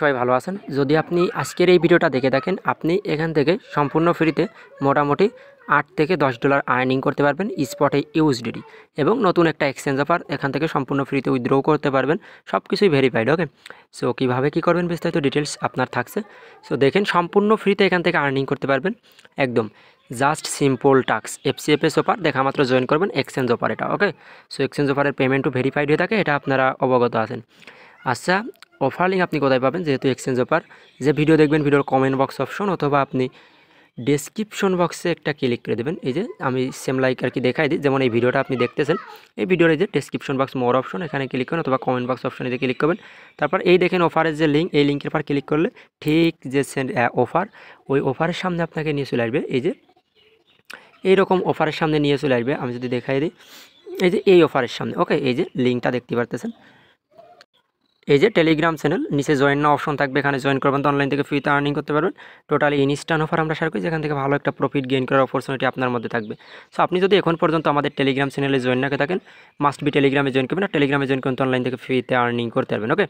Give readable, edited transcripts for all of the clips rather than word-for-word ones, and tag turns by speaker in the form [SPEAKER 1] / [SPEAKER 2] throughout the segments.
[SPEAKER 1] সবাই ভালো আছেন। যদি আপনি আজকের এই ভিডিওটা দেখে থাকেন, আপনি এখান থেকে সম্পূর্ণ ফ্রিতে মোটামুটি $8 থেকে $10 আর্নিং করতে পারবেন স্পটে ইউএসডিটি, এবং নতুন একটা এক্সচেঞ্জ অফার এখান থেকে সম্পূর্ণ ফ্রিতে উইথড্র করতে পারবেন। সব কিছুই ভেরিফাইড। ওকে, সো কীভাবে কী করবেন বিস্তারিত ডিটেলস আপনার থাকছে। সো দেখেন, সম্পূর্ণ ফ্রিতে এখান থেকে আর্নিং করতে পারবেন একদম জাস্ট সিম্পল টাস্ক। এফসিএফএস অফার দেখা মাত্র জয়েন করবেন এক্সচেঞ্জ অফার এটা। ওকে, সো এক্সচেঞ্জ অফারের পেমেন্টও ভেরিফাইড হয়ে থাকে, এটা আপনারা অবগত আছেন। আচ্ছা, অফার লিঙ্ক আপনি কোথায় পাবেন? যেহেতু এক্সচেঞ্জ অফার, যে ভিডিও দেখবেন ভিডিওর কমেন্ট বক্স অপশন অথবা আপনি ডেসক্রিপশন বক্সে একটা ক্লিক করে দেবেন। এই যে আমি সেম লাইক আর কি দেখাই দিই, যেমন এই ভিডিওটা আপনি দেখতেছেন, এই ভিডিওর এই যে ডেসক্রিপশন বক্স মোর অপশন, এখানে ক্লিক করেন অথবা কমেন্ট বক্স অপশনে যে ক্লিক করবেন। তারপর এই দেখেন অফারের যে লিঙ্ক, এই লিঙ্কের পর ক্লিক করলে ঠিক যে অফার, ওই অফারের সামনে আপনাকে নিয়ে চলে আসবে। এই যে এইরকম অফারের সামনে নিয়ে চলে আসবে। আমি যদি দেখাই দিই, এই যে এই অফারের সামনে। ওকে, এই যে লিঙ্কটা দেখতে পারতেছেন, এই যে টেলিগ্রাম চ্যানেল, নিচে জয়েন না অপশন থাকবে, এখানে জয়েন করবেন তো অনলাইন থেকে ফ্রিতে আর্নিং করতে পারবেন। টোটালি ইনস্ট্যান্ট অফার আমরা শেয়ার করি, যেখান থেকে ভালো একটা প্রফিট গেইন করার অপরচুনিটি আপনার মধ্যে থাকবে। সো আপনি যদি এখন পর্যন্ত আমাদের টেলিগ্রাম চ্যানেলে জয়েন না করে থাকেন, মাস্ট বি টেলিগ্রামে জয়েন করবেন। আর টেলিগ্রামে জয়েন করুন তো অনলাইন থেকে ফ্রিতে আর্নিং করতে পারবেন। ওকে,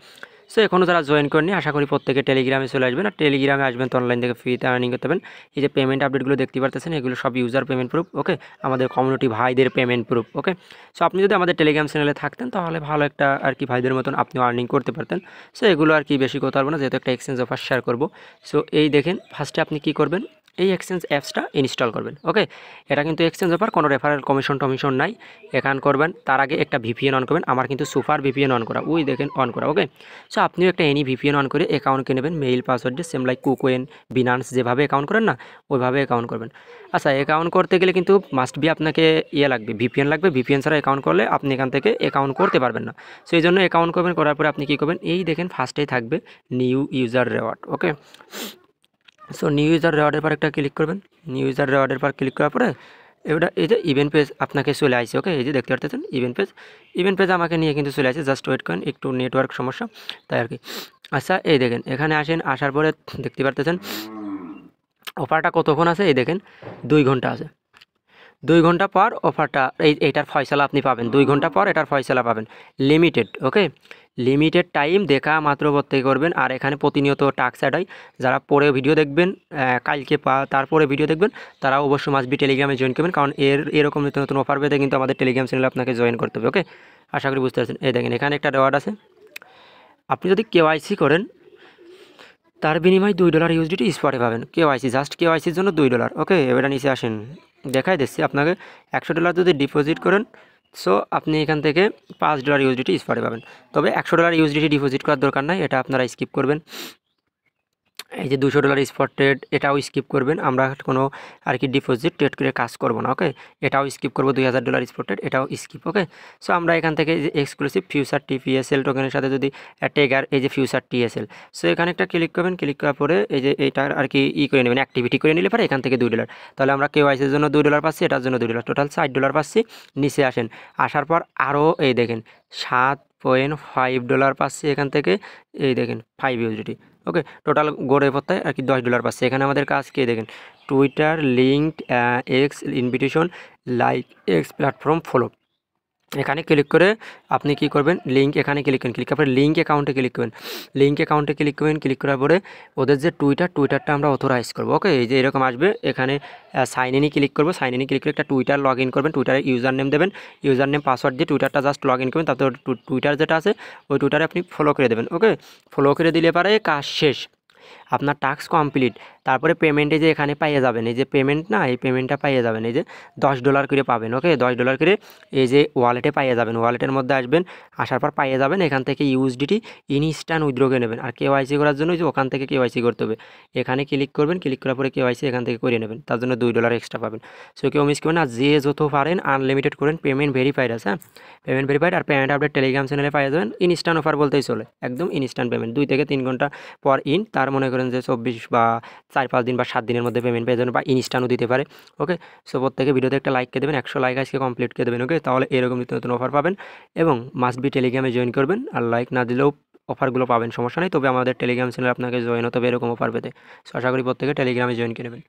[SPEAKER 1] সো এখনও যারা জয়েন করেনি, আশা করি প্রত্যেকে টেলিগ্রামে চলে আসবেন। আর টেলিগ্রামে আসবেন তো অনলাইন থেকে ফ্রিতে আর্নিং করতে পারবেন। এই যে পেমেন্ট আপডেটগুলো দেখতে পারতেছেন, এগুলো সব ইউজার পেমেন্ট প্রুফ। ওকে, আমাদের কমিউনিটি ভাইদের পেমেন্ট প্রুফ। ওকে, সো আপনি যদি আমাদের টেলিগ্রাম চ্যানেলে থাকতেন, তাহলে ভালো একটা আর কি ভাইদের মতন আপনিও আর্নিং করতে পারতেন। সো এগুলো আর কি বেশি কথা বলবো না, যেহেতু একটা এক্সচেঞ্জ অফার শেয়ার করবো। সো এই দেখেন, ফার্স্টে আপনি কি করবেন, এই এক্সচেঞ্জ অ্যাপসটা ইনস্টল করবেন। ওকে, এটা কিন্তু এক্সচেঞ্জ অফার, কোনো রেফারেল কমিশন নাই। এখান করবেন, তার আগে একটা ভিপিএন অন করবেন। আমার কিন্তু সুপার ভিপিএন অন করা, ওই দেখেন অন করা। ওকে, সো আপনিও একটা এনি ভিপিএন অন করে অ্যাকাউন্ট কিনে নেবেন, মেইল পাসওয়ার্ড দিয়ে, সেম লাইক কুকোয়েন, বিনান্স যেভাবে অ্যাকাউন্ট করেন না, ওইভাবে অ্যাকাউন্ট করবেন। আচ্ছা, অ্যাকাউন্ট করতে গেলে কিন্তু মাস্ট বি আপনাকে লাগবে, ভিপিএন লাগবে। ভিপিএন ছাড়া অ্যাকাউন্ট করলে আপনি এখান থেকে অ্যাকাউন্ট করতে পারবেন না। সো এই জন্য অ্যাকাউন্ট করবেন, করার পরে আপনি কী করবেন, এই দেখেন ফার্স্টেই থাকবে নিউ ইউজার রেওয়ার্ড। ওকে, সো নিউ ইউজার রেওয়ার্ডের পর একটা ক্লিক করবেন। নিউ ইউজার রেওয়ার্ডের পর ক্লিক করার পরে এটা এই যে ইভেন্ট পেজ আপনাকে চলে আসছে। ওকে, এই যে দেখতে পাচ্ছেন ইভেন্ট পেজ আমাকে নিয়ে কিন্তু চলে আসছে। জাস্ট ওয়েট করেন, একটু নেটওয়ার্ক সমস্যা তাই আর কি। আচ্ছা, এই দেখেন এখানে আসেন, আসার পরে দেখতে পারতেছেন অফারটা কতক্ষণ আছে। এই দেখেন 2 ঘন্টা আছে। 2 ঘন্টা পর অফারটা এইটার ফয়সালা আপনি পাবেন। 2 ঘন্টা পর এটার ফয়সালা পাবেন, লিমিটেড। ওকে, লিমিটেড টাইম দেখা মাত্র প্রত্যেকে করবেন। আর এখানে প্রতিনিয়ত টাস্ক অ্যাড হয়। যারা পরে ভিডিও দেখবেন, কালকে তারপরে ভিডিও দেখবেন, তারা অবশ্যই মাস্ট বি টেলিগ্রামে জয়েন করবেন, কারণ এরকম নতুন নতুন অফার পেতে কিন্তু আমাদের টেলিগ্রাম চ্যানেলে আপনাকে জয়েন করতে হবে। ওকে, আশা করি বুঝতে পারছেন। এই দেখেন এখানে একটা রেওয়ার্ড আছে, আপনি যদি কেওয়াইসি করেন, তার বিনিময়ে $2 ইউএসডিটি স্পটে পাবেন। কেওয়াইসি, জাস্ট কেওয়াইসির জন্য $2। ওকে, এবার নিচে আসেন, দেখাই দিচ্ছি আপনাকে। $100 যদি ডিপোজিট করেন, সো আপনি এখান থেকে $5 ইউএসডিটি স্পটে পাবেন। তবে $100 ইউএসডিটি ডিপোজিট করার দরকার নাই, এটা আপনারা স্কিপ করবেন। এই যে $200 স্পট ট্রেড, এটাও স্কিপ করবেন। আমরা কোনো আর কি ডিপোজিট ট্রেড করে কাজ করব না। ওকে, এটাও স্কিপ করবো। $2000 স্পট ট্রেড, এটাও স্কিপ। ওকে, সো আমরা এখান থেকে যে এক্সক্লুসিভ ফিউচার টিপিএসএল টোকেনের সাথে যদি টেগার, এই যে ফিউচার টিএসএল, সো এখানে একটা ক্লিক করবেন। ক্লিক করার পরে এই যে এইটার আর কি করে নেবেন, অ্যাক্টিভিটি করে নিলে পরে এখান থেকে $2। তাহলে আমরা কেওয়াইসির জন্য $2 পাচ্ছি, এটার জন্য $2, টোটাল $60 পাচ্ছি। নিচে আসেন, আসার পর আরও এই দেখেন $7.5 পাচ্ছি এখান থেকে। এই দেখেন 5 ইউএসডিটি। ওকে, টোটাল গড়ে পড়তে আর কি $10 পাচ্ছে। এখানে আমাদের কাজ কি দেখেন, Twitter linked, x invitation, like x platform follow. এখানে ক্লিক করে আপনি কি করবেন, লিঙ্ক এখানে ক্লিক করেন। ক্লিক করার পরে লিঙ্ক অ্যাকাউন্টে ক্লিক করবেন। লিঙ্ক অ্যাকাউন্টে ক্লিক করবেন। ক্লিক করার পরে ওদের যে টুইটারটা আমরা অথরাইজ করবো। ওকে, এই যে এরকম আসবে, এখানে সাইন ইনই ক্লিক করবো। সাইন ইনই ক্লিক করে একটা টুইটার লগ ইন করবেন। টুইটারে ইউজার নেম দেবেন, ইউজার নেম পাসওয়ার্ড দিয়ে টুইটারটা জাস্ট লগ ইন করবেন। তারপর টুইটার যেটা আছে ওই টুইটারে আপনি ফলো করে দেবেন। ওকে, ফলো করে দিলে পরে কাজ শেষ, আপনার টাস্ক কমপ্লিট। তারপরে পেমেন্টে যে এখানে পাইয়ে যাবেন, এই যে পেমেন্ট না, এই পেমেন্টটা পাইয়ে যাবেন, এই যে $10 করে পাবেন। ওকে, $10 করে এই যে ওয়ালেটে পাইয়ে যাবেন। ওয়ালেটের মধ্যে আসবেন, আসার পর পাইয়ে যাবেন এখান থেকে ইউএসডিটি ইনস্ট্যান্ট উইথড্র করে নেবেন। আর কেওয়াইসি করার জন্য যে ওখান থেকে কেওয়াইসি করতে হবে, এখানে ক্লিক করবেন। ক্লিক করার পরে কেওয়াইসি এখান থেকে করে নেবেন, তার জন্য $2 এক্সট্রা পাবেন। সো কেউ মিস করবেন না, যে যত পারেন আনলিমিটেড করেন। পেমেন্ট ভেরিফাইড আছে, হ্যাঁ, পেমেন্ট ভেরিফাইড। আর পেমেন্ট আপডেট টেলিগ্রাম চ্যানেলে পাইয়ে যাবেন। ইনস্ট্যান্ট অফার বলতেই চলে, একদম ইনস্ট্যান্ট পেমেন্ট। 2 থেকে 3 ঘন্টা পর তার মনে করেন যে 24 বা 4-5 দিন বা 7 দিনের মধ্যে পেমেন্ট পেয়ে যাবেন, বা ইনস্ট্যান্টও দিতে পারে। ওকে, সো প্রত্যেকে ভিডিওতে একটা লাইক করে দেবেন, 100 লাইক আজকে কমপ্লিট করে দেবেন। ওকে, তাহলে এরকম নিত্য নতুন অফার পাবেন, এবং মাস্ট বি টেলিগ্রামে জয়েন করবেন। আর লাইক না দিলেও অফারগুলো পাবেন, সমস্যা নেই। তবে আমাদের টেলিগ্রাম চ্যানেলে আপনাকে জয়েন হতে হবে এরকম অফার পেতে। সো আশা করি প্রত্যেকে টেলিগ্রামে জয়েন করে নেবেন।